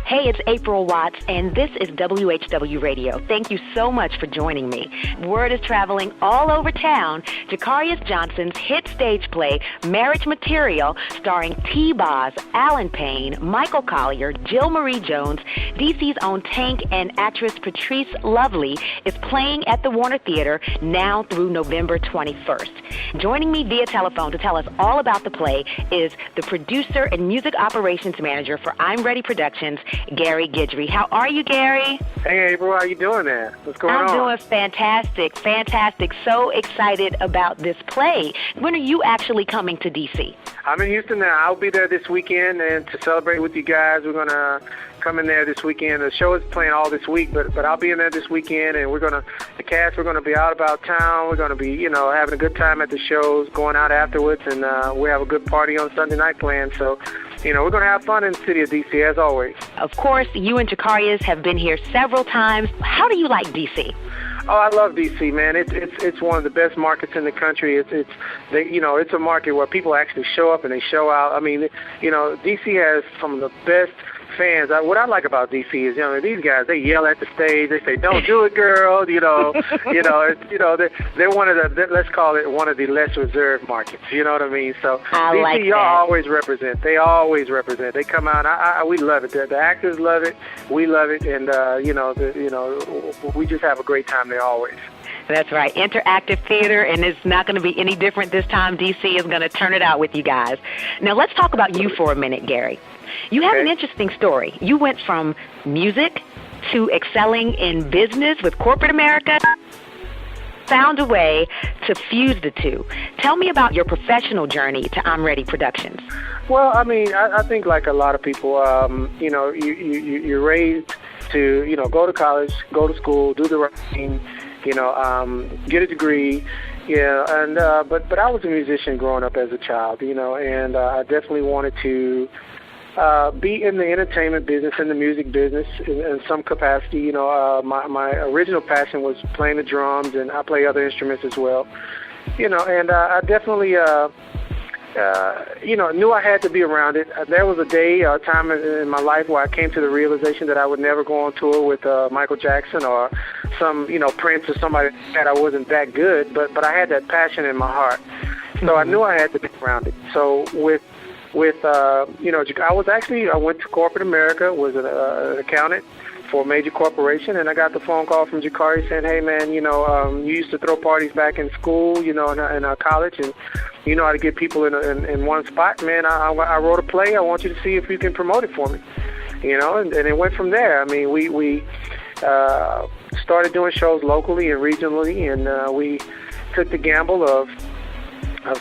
Hey, it's April Watts, and this is WHW Radio. Thank you so much for joining me. Word is traveling all over town. Jakarius Johnson's hit stage play, Marriage Material, starring T-Boz, Alan Payne, Michael Collier, Jill Marie Jones, DC's own Tank, and actress Patrice Lovely, is playing at the Warner Theater now through November 21st. Joining me via telephone to tell us all about the play is the producer and music operations manager for I'm Ready Productions, Gary Guidry. How are you, Gary? Hey, April, how you doing there? What's going on? I'm doing fantastic. So excited about this play. When are you actually coming to D.C.? I'm in Houston now. I'll be there this weekend, and to celebrate with you guys, we're going to come in there this weekend. The show is playing all this week, but I'll be in there this weekend, and we're going to be out about town. We're going to be, having a good time at the shows, going out afterwards, and we have a good party on Sunday night planned. So, we're going to have fun in the city of D.C. as always. Of course, you and Jakarius have been here several times. How do you like D.C.? Oh, I love D.C., man. It's one of the best markets in the country. It's a market where people actually show up and they show out. I mean, D.C. has some of the best fans. What I like about D.C. is, these guys, they yell at the stage. They say, "Don't do it, girl." They're one of the, let's call it one of the less reserved markets. You know what I mean? So I like D.C. y'all always represent. They always represent. They come out. We love it. The actors love it. We love it, and we just have a great time there always. That's right. Interactive theater, and it's not going to be any different this time. D.C. is going to turn it out with you guys. Now, let's talk about you for a minute, Gary. You have an interesting story. You went from music to excelling in business with corporate America, found a way to fuse the two. Tell me about your professional journey to I'm Ready Productions. Well, I mean, I think like a lot of people, you're raised to, go to college, go to school, do the right thing, get a degree. Yeah, and but I was a musician growing up as a child, and I definitely wanted to be in the entertainment business, in the music business in some capacity. My original passion was playing the drums, and I play other instruments as well. And I definitely knew I had to be around it. There was a time in my life where I came to the realization that I would never go on tour with Michael Jackson or some, Prince or somebody that I wasn't that good, but I had that passion in my heart. So I knew I had to be around it. So I went to corporate America, was an accountant for a major corporation, and I got the phone call from Jakarius saying, "Hey, man, you used to throw parties back in school, in our college, and you know how to get people in one spot. Man, I wrote a play. I want you to see if you can promote it for me." And it went from there. I mean, we started doing shows locally and regionally, and we took the gamble of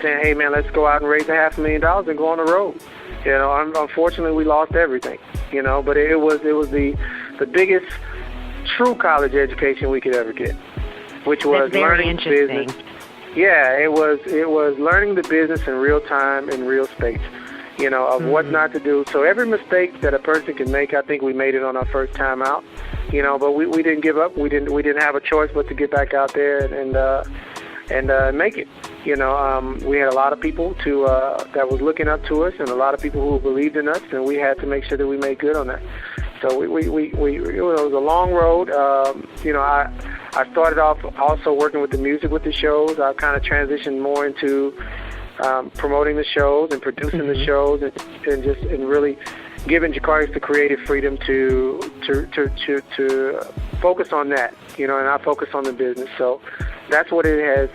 saying, "Hey, man, let's go out and raise $500,000 and go on the road." Unfortunately, we lost everything. But it was the biggest true college education we could ever get, which was learning business. Yeah, it was learning the business in real time, in real space, of what not to do. So every mistake that a person can make, I think we made it on our first time out, but we didn't give up. We didn't have a choice but to get back out there and make it. We had a lot of people that was looking up to us, and a lot of people who believed in us, and we had to make sure that we made good on that. So it was a long road. I started off also working with the music with the shows. I kind of transitioned more into promoting the shows and producing the shows, and really giving Jakarius the creative freedom to focus on that, and I focus on the business. So that's what it has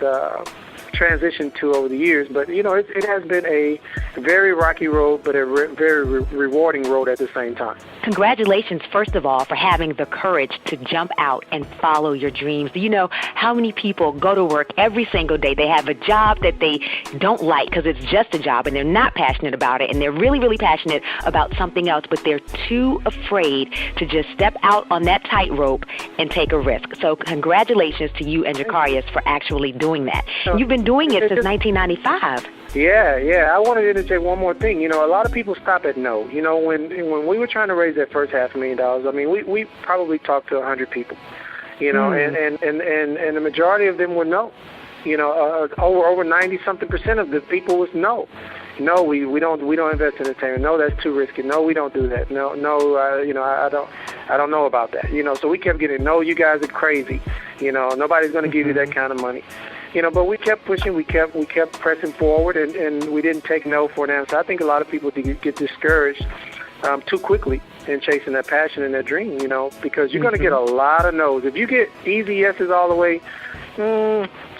transitioned to over the years. But it has been a very rocky road, but a very rewarding road at the same time. Congratulations, first of all, for having the courage to jump out and follow your dreams. Do you know how many people go to work every single day? They have a job that they don't like because it's just a job, and they're not passionate about it, and they're really, really passionate about something else, but they're too afraid to just step out on that tightrope and take a risk. So congratulations to you and Jakarius for actually doing that. You've been doing it since 1995. Yeah. I wanted to interject one more thing. A lot of people stop at no. When we were trying to raise that first $500,000, I mean, we probably talked to 100 people, and the majority of them were no. Over 90-something% of the people was no. No, we don't invest in entertainment. No, that's too risky. No, we don't do that. No, I don't know about that. So we kept getting, no, you guys are crazy. Nobody's going to give you that kind of money. But we kept pushing, we kept pressing forward, and we didn't take no for an answer. I think a lot of people get discouraged too quickly in chasing their passion and their dream, because you're going to get a lot of no's. If you get easy yeses all the way,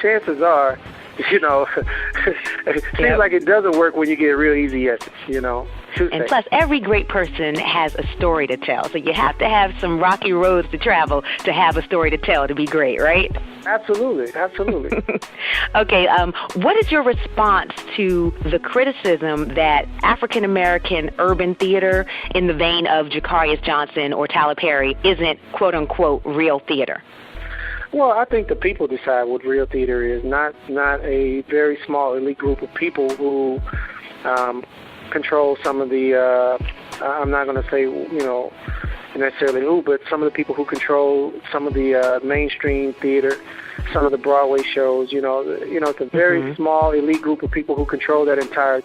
chances are, it seems like it doesn't work when you get real easy yeses, And plus, every great person has a story to tell. So you have to have some rocky roads to travel to have a story to tell to be great, right? Absolutely. Okay, what is your response to the criticism that African-American urban theater in the vein of Jacarius Johnson or Tyler Perry isn't, quote-unquote, real theater? Well, I think the people decide what real theater is, not a very small elite group of people who control some of the, I'm not going to say, necessarily who, but some of the people who control some of the mainstream theater, some of the Broadway shows. It's a very small elite group of people who control that entire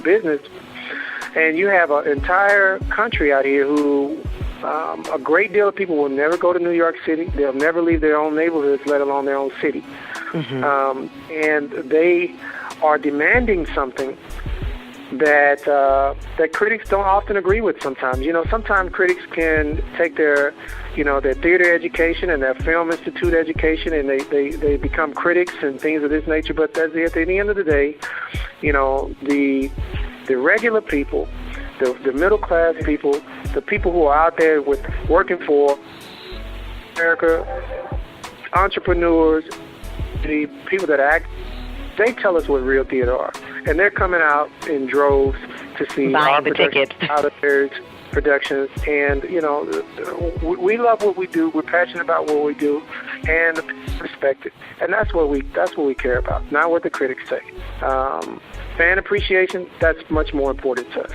business. And you have an entire country out here who, a great deal of people will never go to New York City. They'll never leave their own neighborhoods, let alone their own city. And they are demanding something that critics don't often agree with sometimes. Sometimes critics can take their theater education and their film institute education, and they become critics and things of this nature. But at the end of the day, the regular people, the middle class people, the people who are out there working for America, entrepreneurs, the people that act, they tell us what real theater are. And they're coming out in droves to see our productions, out of their productions. And, we love what we do. We're passionate about what we do, and respect it. And that's what we care about, not what the critics say. Fan appreciation, that's much more important to us.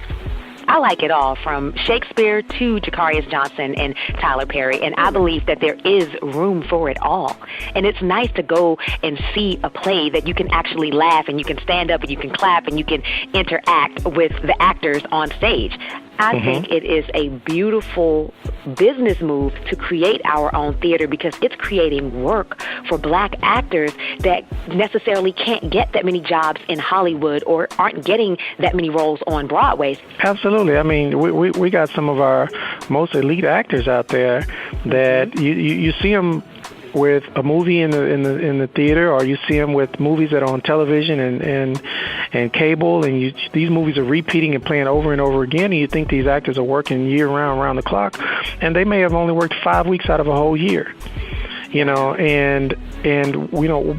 I like it all, from Shakespeare to Jacarius Johnson and Tyler Perry, and I believe that there is room for it all. And it's nice to go and see a play that you can actually laugh and you can stand up and you can clap and you can interact with the actors on stage. I think it is a beautiful business move to create our own theater, because it's creating work for black actors that necessarily can't get that many jobs in Hollywood or aren't getting that many roles on Broadway. Absolutely. I mean, we got some of our most elite actors out there that you see them with a movie in the theater, or you see them with movies that are on television and cable, and these movies are repeating and playing over and over again, and you think these actors are working year-round, around the clock, and they may have only worked 5 weeks out of a whole year.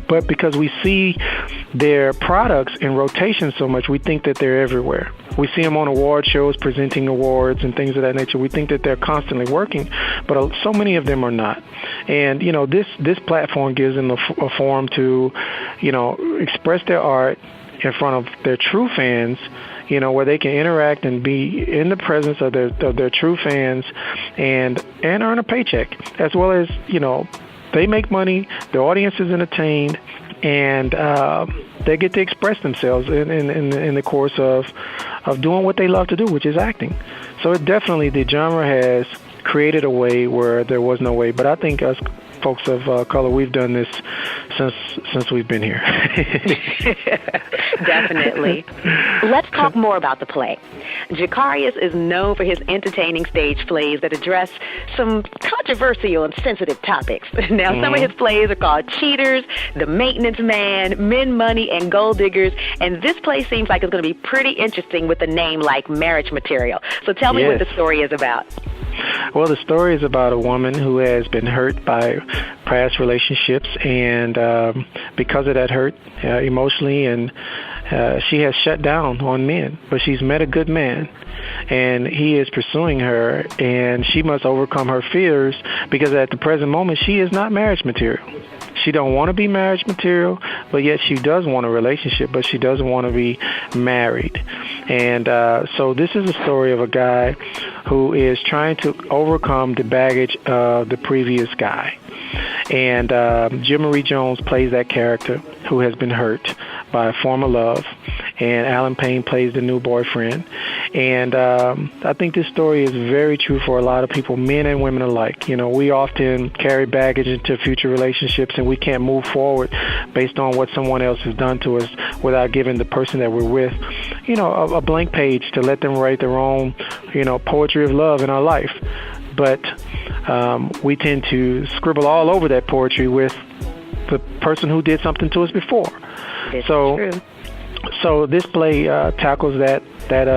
But because we see their products in rotation so much, we think that they're everywhere. We see them on award shows presenting awards and things of that nature. We think that they're constantly working, but so many of them are not. And, this platform gives them a forum to, express their art in front of their true fans, where they can interact and be in the presence of their true fans and earn a paycheck, as well as, they make money, the audience is entertained, and they get to express themselves in the course of doing what they love to do, which is acting. So the genre has created a way where there was no way. But I think us folks of color, we've done this since we've been here. Definitely. Let's talk more about the play. Jacarius is known for his entertaining stage plays that address some controversial and sensitive topics. Now, some of his plays are called Cheaters, The Maintenance Man, Men, Money, and Gold Diggers, and this play seems like it's going to be pretty interesting with a name like Marriage Material. So tell me what the story is about. Well, the story is about a woman who has been hurt by past relationships, and because of that hurt emotionally, and she has shut down on men, but she's met a good man, and he is pursuing her, and she must overcome her fears, because at the present moment she is not marriage material. She don't want to be marriage material, but yet she does want a relationship, but she doesn't want to be married. And so this is a story of a guy who is trying to overcome the baggage of the previous guy. And Jim Marie Jones plays that character who has been hurt by a former love. and Alan Payne plays the new boyfriend. And I think this story is very true for a lot of people, men and women alike. You know, we often carry baggage into future relationships, and we can't move forward based on what someone else has done to us without giving the person that we're with, you know, a blank page to let them write their own, you know, poetry of love in our life. But we tend to scribble all over that poetry with the person who did something to us before. This is true. So this play tackles that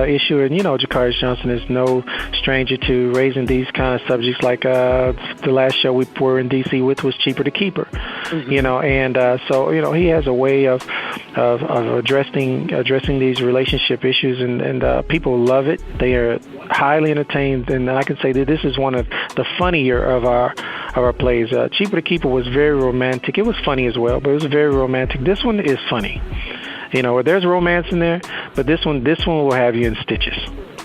issue, and you know, Jakarius Johnson is no stranger to raising these kind of subjects. Like the last show we were in D.C. with was Cheaper to Keep Her, you know, and so you know, he has a way of addressing these relationship issues, and people love it. They are highly entertained, and I can say that this is one of the funnier of our plays. Cheaper to Keep Her was very romantic. It was funny as well, but it was very romantic. This one is funny. You know, there's romance in there, but this one will have you in stitches.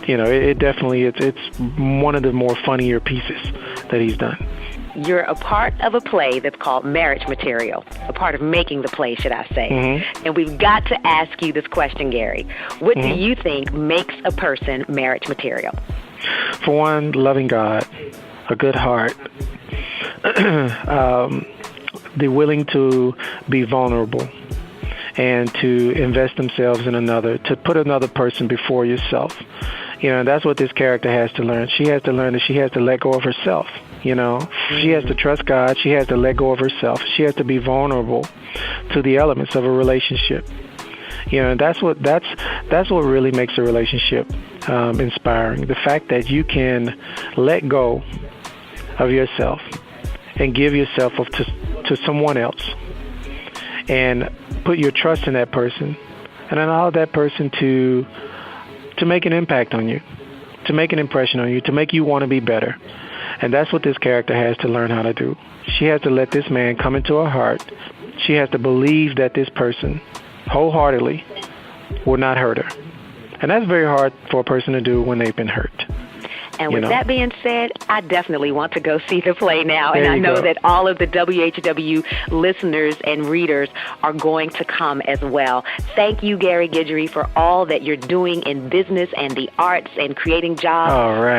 You know, it definitely, it's one of the more funnier pieces that he's done. You're a part of a play that's called Marriage Material, a part of making the play, should I say. Mm-hmm. And we've got to ask you this question, Gary. What do you think makes a person marriage material? For one, loving God, a good heart, they're willing to be vulnerable, and to invest themselves in another, to put another person before yourself. You know, that's what this character has to learn. She has to learn that she has to let go of herself, you know. She has to trust God. She has to let go of herself. She has to be vulnerable to the elements of a relationship. You know, that's what really makes a relationship inspiring. The fact that you can let go of yourself and give yourself to someone else, and put your trust in that person, and allow that person to make an impact on you, to make an impression on you, to make you want to be better. And that's what this character has to learn how to do. She has to let this man come into her heart. She has to believe that this person wholeheartedly will not hurt her. And that's very hard for a person to do when they've been hurt. And with that being said, I definitely want to go see the play now. And I know that all of the WHW listeners and readers are going to come as well. Thank you, Gary Guidry, for all that you're doing in business and the arts and creating jobs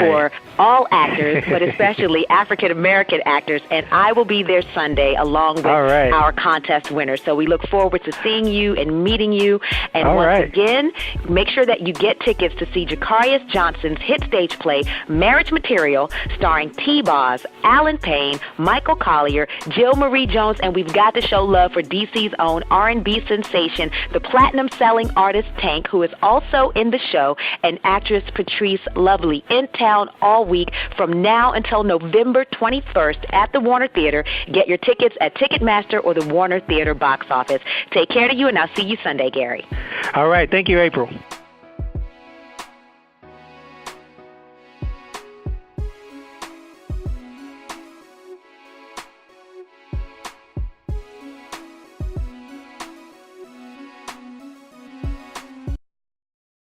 for all actors, but especially African-American actors. And I will be there Sunday along with our contest winners. So we look forward to seeing you and meeting you. And once again, make sure that you get tickets to see Jakarius Johnson's hit stage play, Marriage Material, starring T-Boz, Alan Payne, Michael Collier, Jill Marie Jones, and we've got to show love for DC's own R&B sensation, the platinum-selling artist Tank, who is also in the show, and actress Patrice Lovely, in town all week from now until November 21st at the Warner Theater. Get your tickets at Ticketmaster or the Warner Theater box office. Take care to you, and I'll see you Sunday, Gary. All right. Thank you, April.